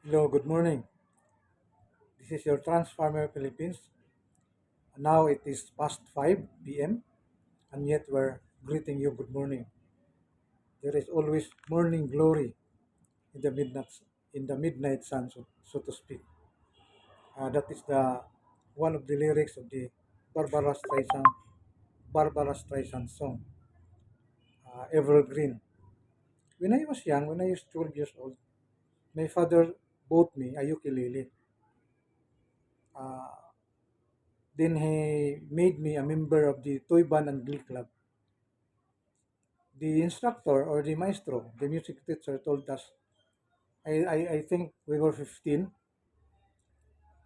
Hello, good morning. This is your Transfarmer Philippines. Now it is past 5 p.m. and yet we're greeting you good morning. There is always morning glory in the midnight sun, so to speak. That is the one of the lyrics of the Barbara Streisand Barbara Streisand song, Evergreen. When I was young, when I was 12 years old, my father bought me a ukulele. Uh, then he made me a member of the toy band and glee club. The instructor or the maestro, the music teacher, told us, I think we were 15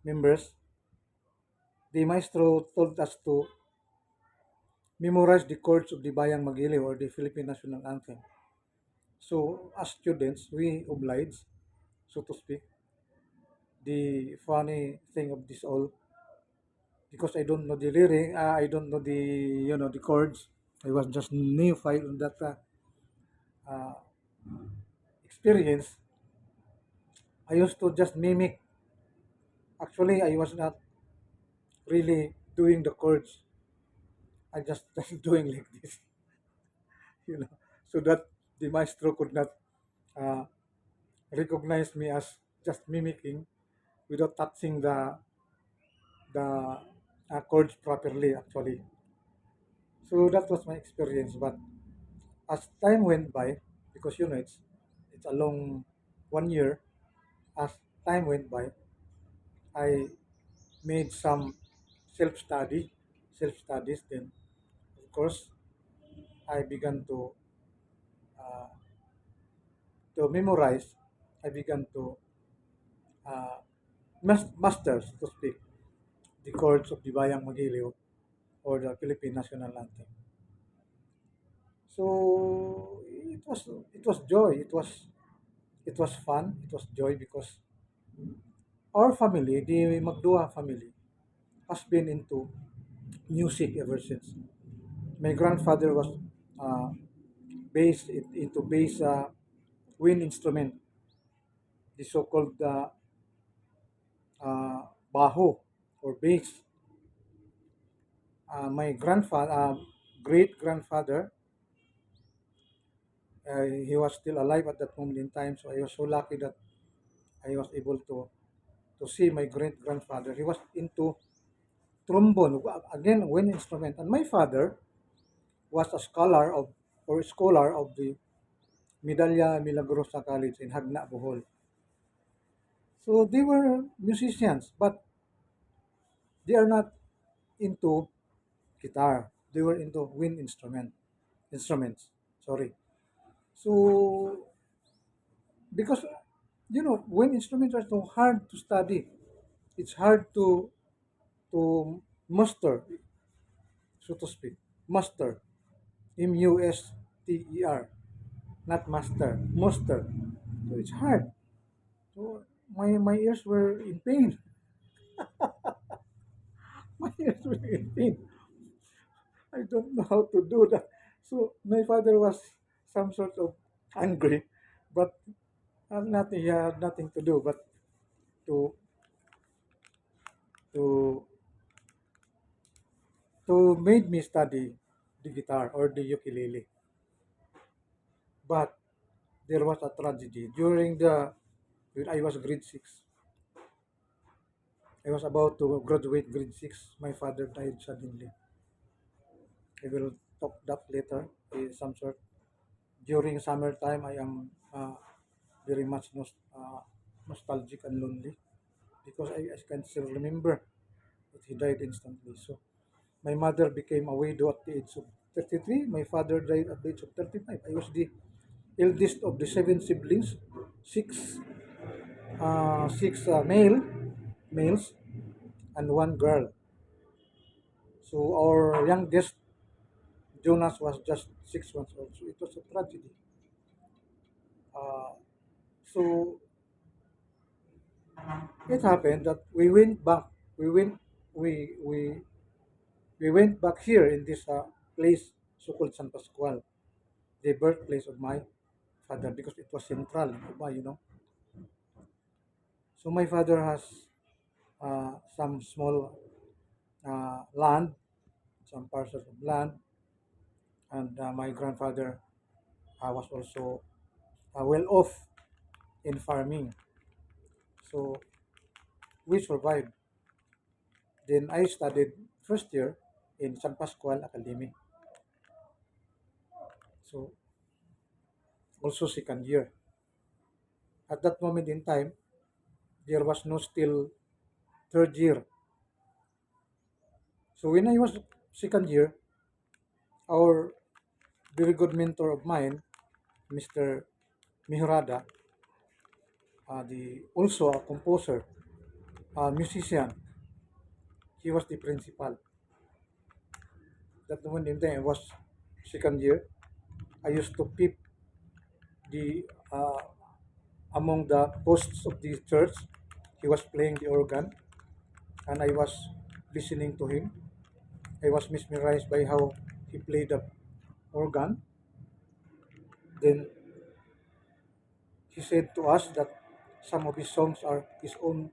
members. The maestro told us to memorize the chords of the Bayang Magili or the Philippine National Anthem. So, as students, we obliged, so to speak. The funny thing of this all, because I don't know the lyric, I don't know the chords. I was just neophyte on that uh, experience. I used to just mimic. Actually, I was not really doing the chords. I just doing like this, so that the maestro could not uh, recognize me as just mimicking without touching the chords properly. Actually, so that was my experience. But as time went by, because it's a long 1 year. As time went by, I made some self study, self studies. Then, of course, I began uh, to memorize. I began to uh, master, so to speak, the chords of the Bayang Magiliw or the Philippine National Anthem. So it was joy. It was fun. It was joy because our family, the Magdua family, has been into music ever since. My grandfather was uh, into bass wind instrument, the so-called baho or bass. My grandfather, great grandfather, he was still alive at that moment in time. So I was so lucky that I was able to see my great grandfather. He was into trombone, again wind instrument, and my father was a scholar of the Medalla Milagrosa College in Hagna, Bohol. So they were musicians, but they are not into guitar. They were into wind instruments. Sorry. So because wind instruments are so hard to study. It's hard to master, so to speak. Master. Muster. Not master. Master. So it's hard. So my ears were in pain. My ears were in pain. I don't know how to do that. So my father was some sort of angry, but nothing. He had nothing to do but to to to made me study the guitar or the ukulele. But there was a tragedy during the when I was grade six. I was about to graduate grade six. My father died suddenly. I will talk that later. Some sort during summertime. I am very much nostalgic and lonely because I can still remember that he died instantly. So my mother became a widow at the age of 33. My father died at the age of 35. I was the eldest of the seven siblings, six six males and one girl. So our youngest Jonas was just 6 months old. So it was a tragedy. Uh, so it happened that we went back. We went we we we went back here in this place so called San Pascual, the birthplace of my father, because it was central in Cuba. So my father has some small land, some parcels of land, and my grandfather was also well off in farming. So we survived. Then I studied first year in San Pascual Academy. So also second year. At that moment in time, there was no still third year. So when I was second year, our very good mentor of mine, Mr. Mihurada, the also a composer, a musician, he was the principal. That moment in time I was second year. I used to peep the among the posts of the church. He was playing the organ, and I was listening to him. I was mesmerized by how he played the organ. Then he said to us that some of his songs are his own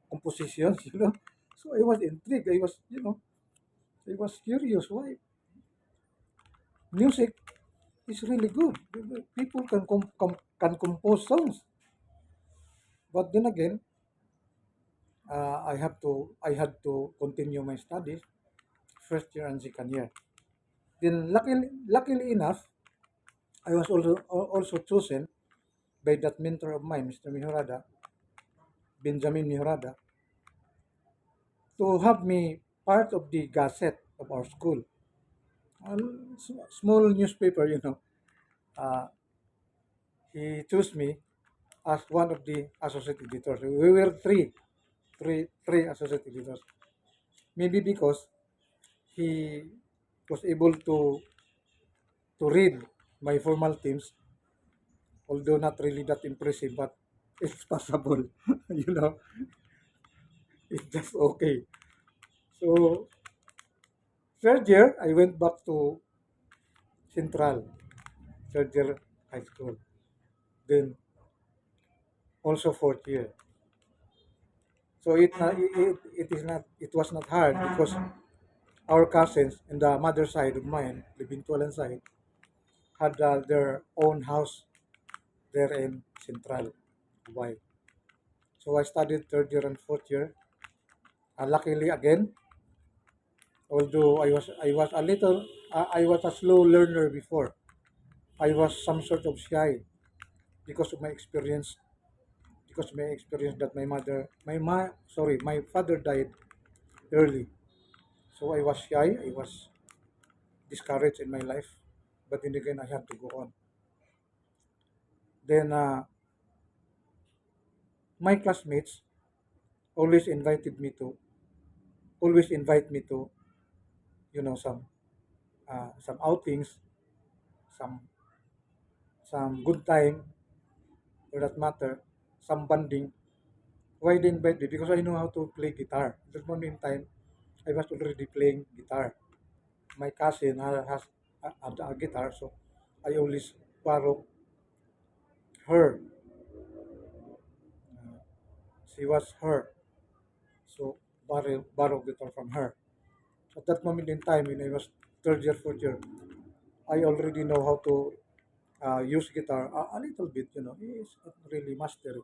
compositions, you know. So I was intrigued. I was, I was curious why music is really good. People can compose songs, but then again, I had to continue my studies first year and second year. Then luckily enough, I was also chosen by that mentor of mine, Mr. Mihurada, Benjamin Mihurada, to have me part of the gazette of our school. A small newspaper, you know. Uh, he chose me as one of the associate editors. We were three associate editors. Maybe because he was able to read my formal teams, although not really that impressive, but it's passable. you know, it's just okay. So third year, I went back to Central, third year high school. Then also fourth year. So it was not hard because our cousins in the mother side of mine, the Bintualan side, had their own house there in Central. Why? So I studied third year and fourth year. Luckily again, although I was a slow learner before. I was some sort of shy because of my experience. Because of my experience that my father died early. So I was shy. I was discouraged in my life. But then again, I had to go on. Then my classmates always invited me to, always invite me to, some outings, some some good time, for that matter, some bonding. Why they invite me? Because I know how to play guitar. At that moment in time, I was already playing guitar. My cousin had a guitar, so I always borrow her. Uh, she was her, so borrow guitar from her. At that moment in time, when I was third year, fourth year, I already know how to use guitar a little bit. It's not really mastery.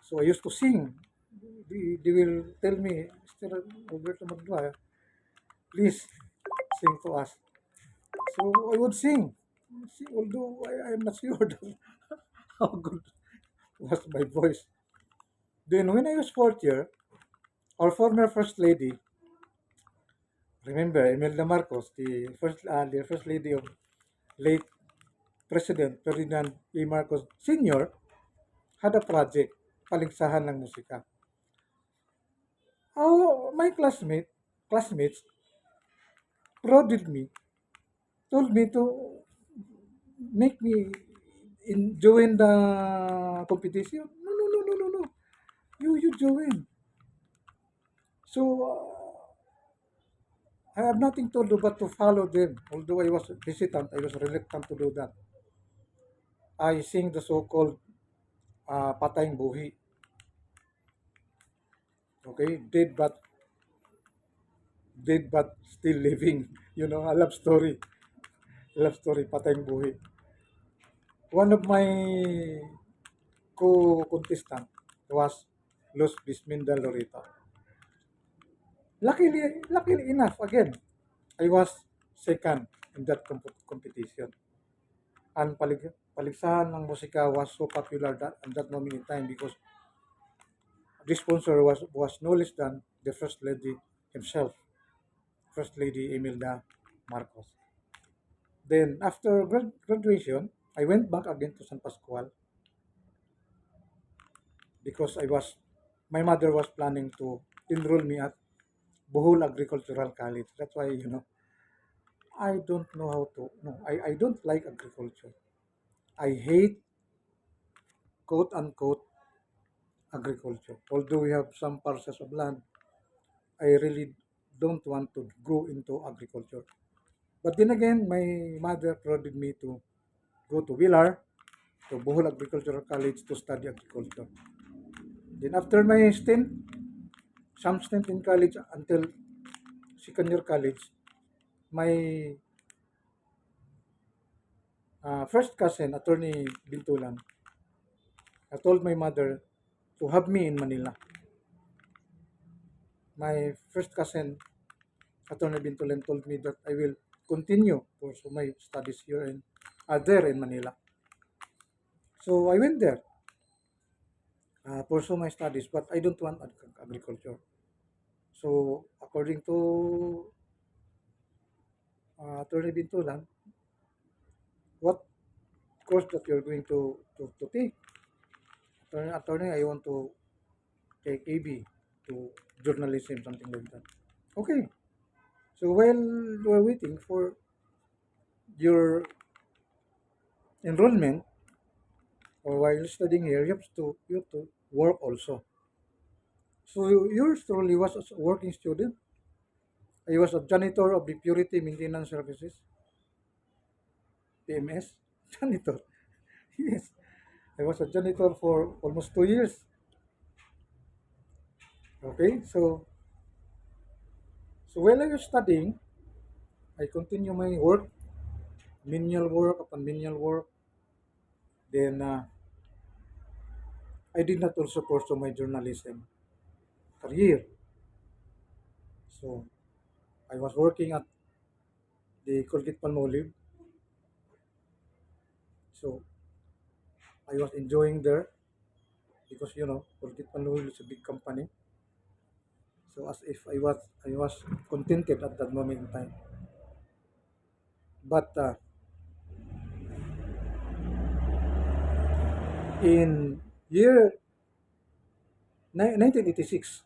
So I used to sing. They will tell me, Mr. Roberto Magloire, please sing to us. So I would sing. Although I am not sure how good was my voice. Then when I was fourth year, our former first lady, remember Imelda Marcos, the first lady of late President Ferdinand P. Marcos Sr., had a project, paligsahan ng musika. My classmates prodded me, told me to make me join the competition. No, no, no, no, no, no. You join. So I have nothing to do but to follow them. Although I was hesitant, I was reluctant to do that. I sing the so-called Patayang Buhi. Okay, dead but still living. A love story, patayang buhi. One of my co-contestant was Luz Bisminda Lorita. Luckily enough, again, I was second in that competition. And paligsahan ng musika was so popular at that moment in time because the sponsor was no less than the First Lady himself, First Lady Imelda Marcos. Then after graduation, I went back again to San Pascual because my mother was planning to enroll me at Bohol Agricultural College. That's why, I don't know how to, no, I don't like agriculture. I hate, quote unquote, agriculture. Although we have some parcels of land, I really don't want to go into agriculture. But then again, my mother prodded me to go to Villar, to Bohol Agricultural College to study agriculture. Then after my some stint in college until second year college, my first cousin, Attorney Bintulan, I told my mother to have me in Manila. My first cousin, Attorney Bintulan, told me that I will continue pursue my studies here in there in Manila. So I went there, pursue my studies, but I don't want agriculture. So according to Attorney Bintulan, what course that you're going to take? Attorney, I want to take AB to journalism, something like that. Okay. So while you're waiting for your enrollment or while studying here, you have to work also. So yours truly was a working student. I was a janitor of the Purity Maintenance Services, PMS. Janitor. Yes. I was a janitor for almost 2 years. Okay. So while I was studying, I continue my work, menial work upon menial work. Then I did not also pursue my journalism career. So I was working at the Colgate Palmolive. So I was enjoying there because Colgate Palmolive is a big company. So as if I was contented at that moment in time. But in year 1986,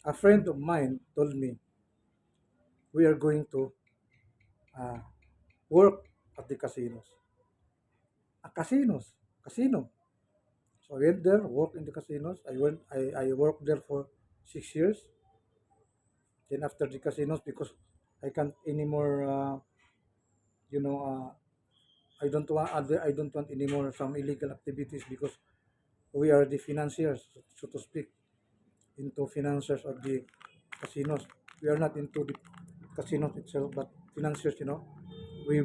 a friend of mine told me we are going to uh, work at the casinos. Casino. So I went there, worked in the casinos. I worked there for 6 years. Then after the casinos, because I can't anymore, you know, I don't want anymore some illegal activities because we are the financiers, so to speak, into financiers of the casinos. We are not into the casinos itself, but financiers. We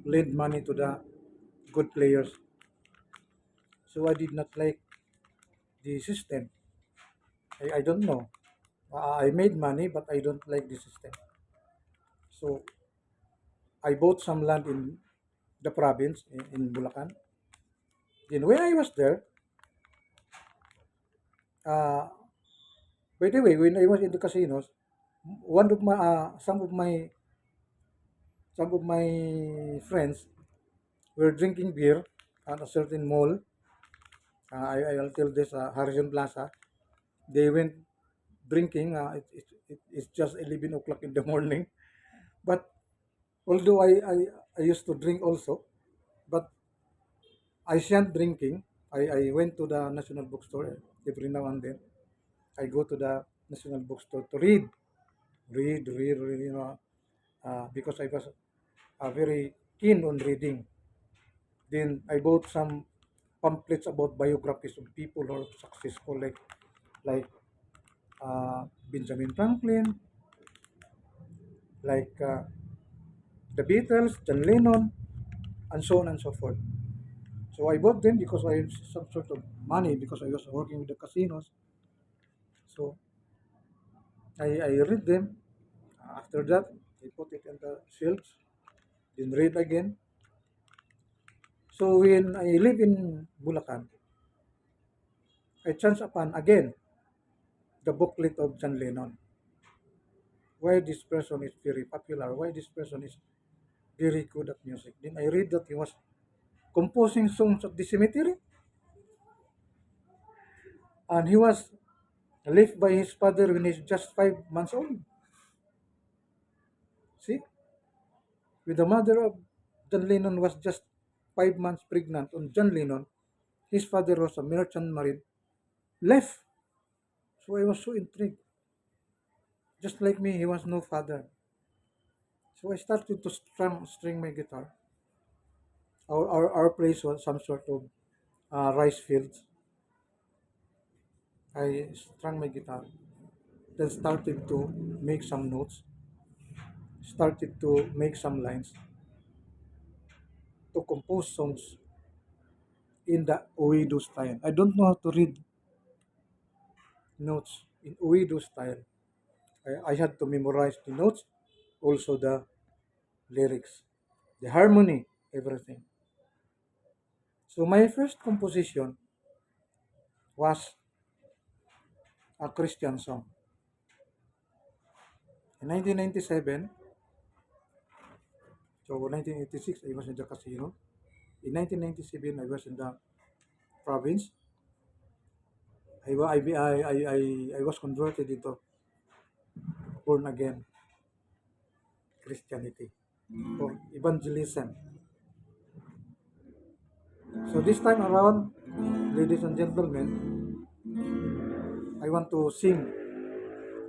lend money to the good players. So I did not like the system. I don't know. I made money, but I don't like the system. So I bought some land in the province in Bulacan. Then when I was there, uh, by the way, when I was in the casinos, one of my some of my friends were drinking beer at a certain mall. I'll tell this Harrison Plaza. They went drinking. It's just 11 o'clock in the morning. But although I used to drink also, but I shan't drinking. I went to the National Bookstore every now and then. I go to the National Bookstore to read, because I was very keen on reading. Then I bought some pamphlets about biographies of people who are successful, like Benjamin Franklin, like the Beatles, John Lennon, and so on and so forth. So I bought them because I have some sort of money because I was working with the casinos. So I read them. After that, I put it in the shelves, then read again. So when I live in Bulacan, I chance upon again the booklet of John Lennon. Why this person is very popular? Why this person is very good at music? Then I read that he was composing songs at the cemetery, and he was left by his father when he's just 5 months old. See, with the mother of John Lennon was just 5 months pregnant on John Lennon, his father was a merchant marine, left. So I was so intrigued. Just like me, he was no father. So I started to string my guitar. Our place was some sort of rice fields. I strung my guitar, then started to make some notes, started to make some lines, to compose songs in the Uido style. I don't know how to read notes in Uido style. I had to memorize the notes, also the lyrics, the harmony, everything. So my first composition was a Christian song. In 1997, so 1986, I was in the casino. In 1997, I was in the province. I was converted into born again Christianity or evangelism. So this time around, ladies and gentlemen, I want to sing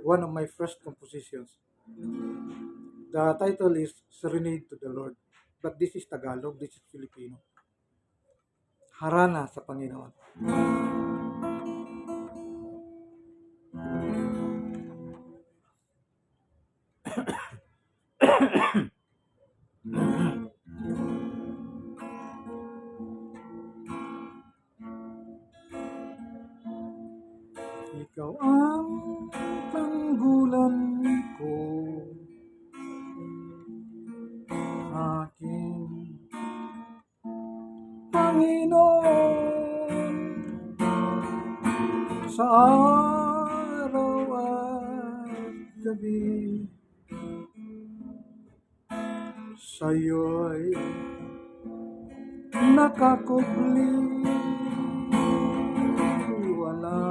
one of my first compositions. The title is Serenade to the Lord. But this is Tagalog, this is Filipino. Harana sa Panginoon. Ikaw ang tanggulan ko, aking Panginoon, sa araw at gabi. Sa'yo'y nakakubli, wala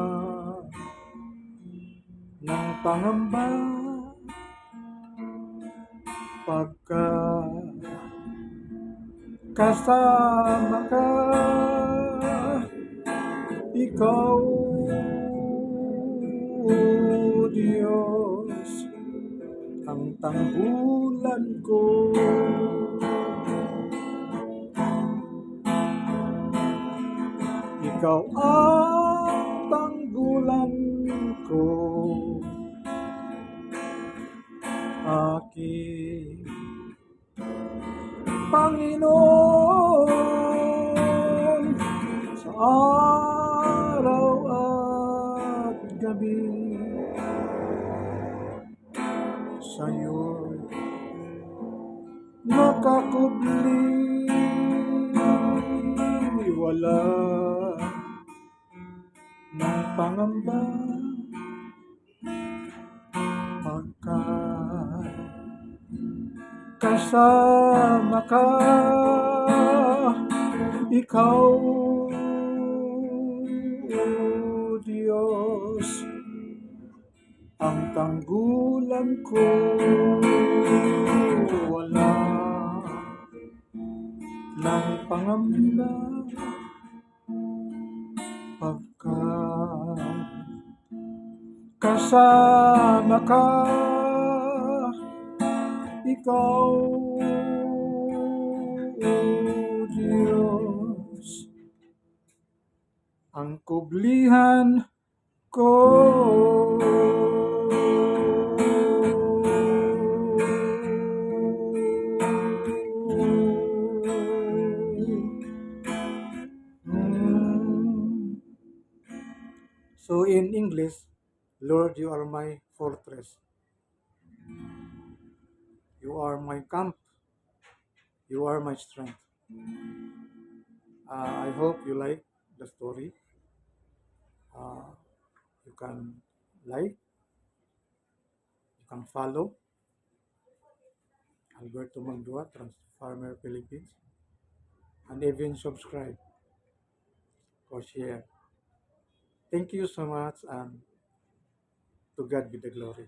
ng pangamba, pagka kasama ka, ikaw, o Diyos, ang tanggulan ko. Ikaw ang tanggulan ko, aking Panginoon, sa araw at gabi. Sa'yo'y nakakubli, wala ng pangamba, pagka kasama ka, ikaw, o Diyos, ang tanggulan ko, wala ng pangamba, pagka kasama ka, ikaw, o Diyos, ang kublihan ko. So in English, Lord, you are my fortress. You are my camp. You are my strength. I hope you like the story. Uh, you can like, you can follow Alberto Magdua, Transformer Philippines, and even subscribe or share. Thank you so much, and to God be the glory.